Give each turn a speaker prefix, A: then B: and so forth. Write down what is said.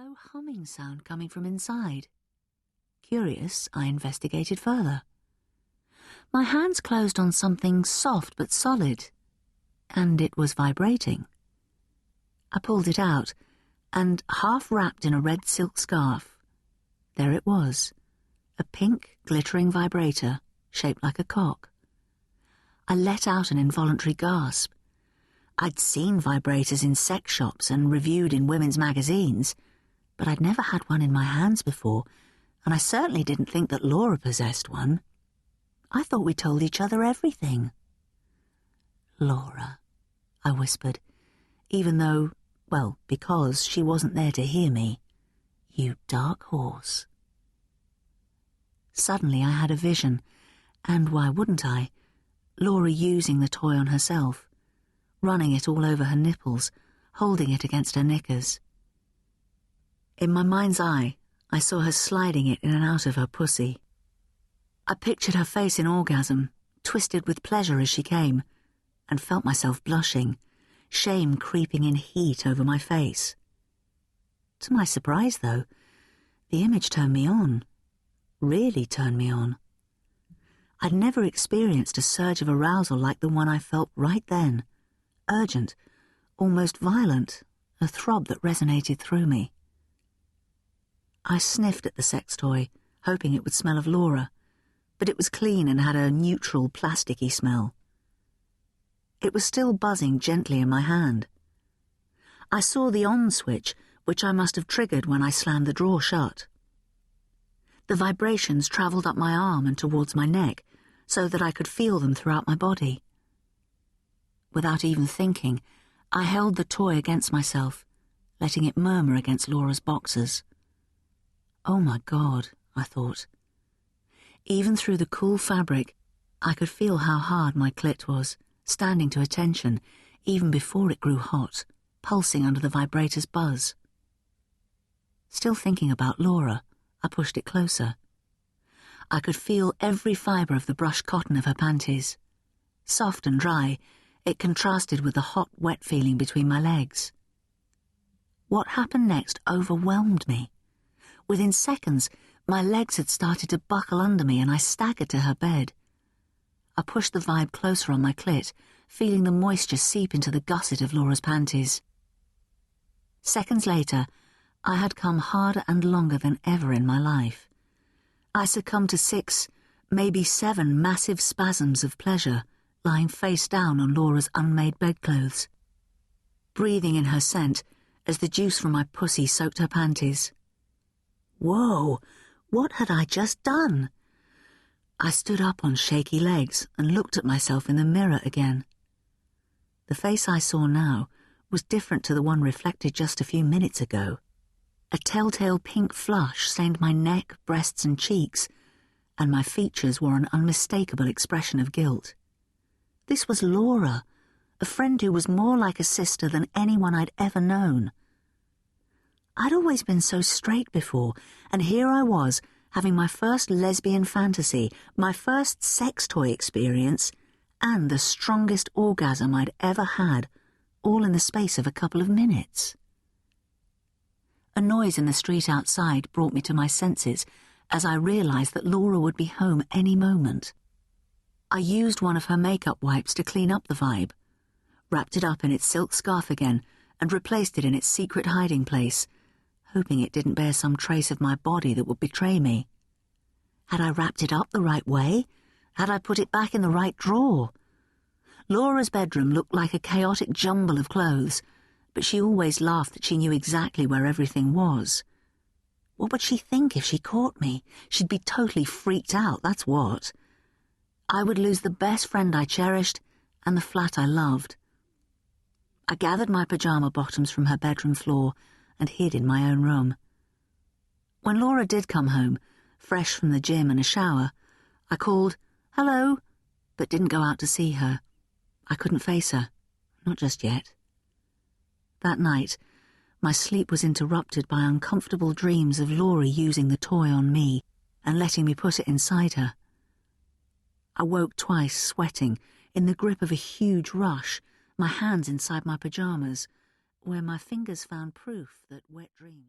A: low humming sound coming from inside. Curious, I investigated further. My hands closed on something soft but solid, and it was vibrating. I pulled it out, and half wrapped in a red silk scarf, there it was, a pink, glittering vibrator shaped like a cock. I let out an involuntary gasp. I'd seen vibrators in sex shops and reviewed in women's magazines, but I'd never had one in my hands before, and I certainly didn't think that Laura possessed one. I thought we told each other everything. Laura, I whispered, even though, well, because she wasn't there to hear me. You dark horse. Suddenly I had a vision, and why wouldn't I? Laura using the toy on herself, running it all over her nipples, holding it against her knickers. In my mind's eye, I saw her sliding it in and out of her pussy. I pictured her face in orgasm, twisted with pleasure as she came, and felt myself blushing, shame creeping in heat over my face. To my surprise, though, the image turned me on, really turned me on. I'd never experienced a surge of arousal like the one I felt right then, urgent, almost violent, a throb that resonated through me. I sniffed at the sex toy, hoping it would smell of Laura, but it was clean and had a neutral, plasticky smell. It was still buzzing gently in my hand. I saw the on switch, which I must have triggered when I slammed the drawer shut. The vibrations travelled up my arm and towards my neck, so that I could feel them throughout my body. Without even thinking, I held the toy against myself, letting it murmur against Laura's boxers. Oh my God, I thought. Even through the cool fabric, I could feel how hard my clit was, standing to attention, even before it grew hot, pulsing under the vibrator's buzz. Still thinking about Laura, I pushed it closer. I could feel every fibre of the brushed cotton of her panties. Soft and dry, it contrasted with the hot, wet feeling between my legs. What happened next overwhelmed me. Within seconds, my legs had started to buckle under me and I staggered to her bed. I pushed the vibe closer on my clit, feeling the moisture seep into the gusset of Laura's panties. Seconds later, I had come harder and longer than ever in my life. I succumbed to 6, maybe 7 massive spasms of pleasure, lying face down on Laura's unmade bedclothes, breathing in her scent as the juice from my pussy soaked her panties. Whoa, what had I just done? I stood up on shaky legs and looked at myself in the mirror again. The face I saw now was different to the one reflected just a few minutes ago. A telltale pink flush stained my neck, breasts and cheeks, and my features wore an unmistakable expression of guilt. This was Laura, a friend who was more like a sister than anyone I'd ever known. I'd always been so straight before, and here I was, having my first lesbian fantasy, my first sex toy experience, and the strongest orgasm I'd ever had, all in the space of a couple of minutes. A noise in the street outside brought me to my senses as I realised that Laura would be home any moment. I used one of her makeup wipes to clean up the vibe, wrapped it up in its silk scarf again, and replaced it in its secret hiding place, hoping it didn't bear some trace of my body that would betray me. Had I wrapped it up the right way? Had I put it back in the right drawer? Laura's bedroom looked like a chaotic jumble of clothes, but she always laughed that she knew exactly where everything was. What would she think if she caught me? She'd be totally freaked out, that's what. I would lose the best friend I cherished and the flat I loved. I gathered my pyjama bottoms from her bedroom floor and hid in my own room. When Laura did come home, fresh from the gym and a shower, I called, "Hello," but didn't go out to see her. I couldn't face her, not just yet. That night, my sleep was interrupted by uncomfortable dreams of Laura using the toy on me and letting me put it inside her. I woke twice, sweating, in the grip of a huge rush, my hands inside my pyjamas, where my fingers found proof that wet dreams...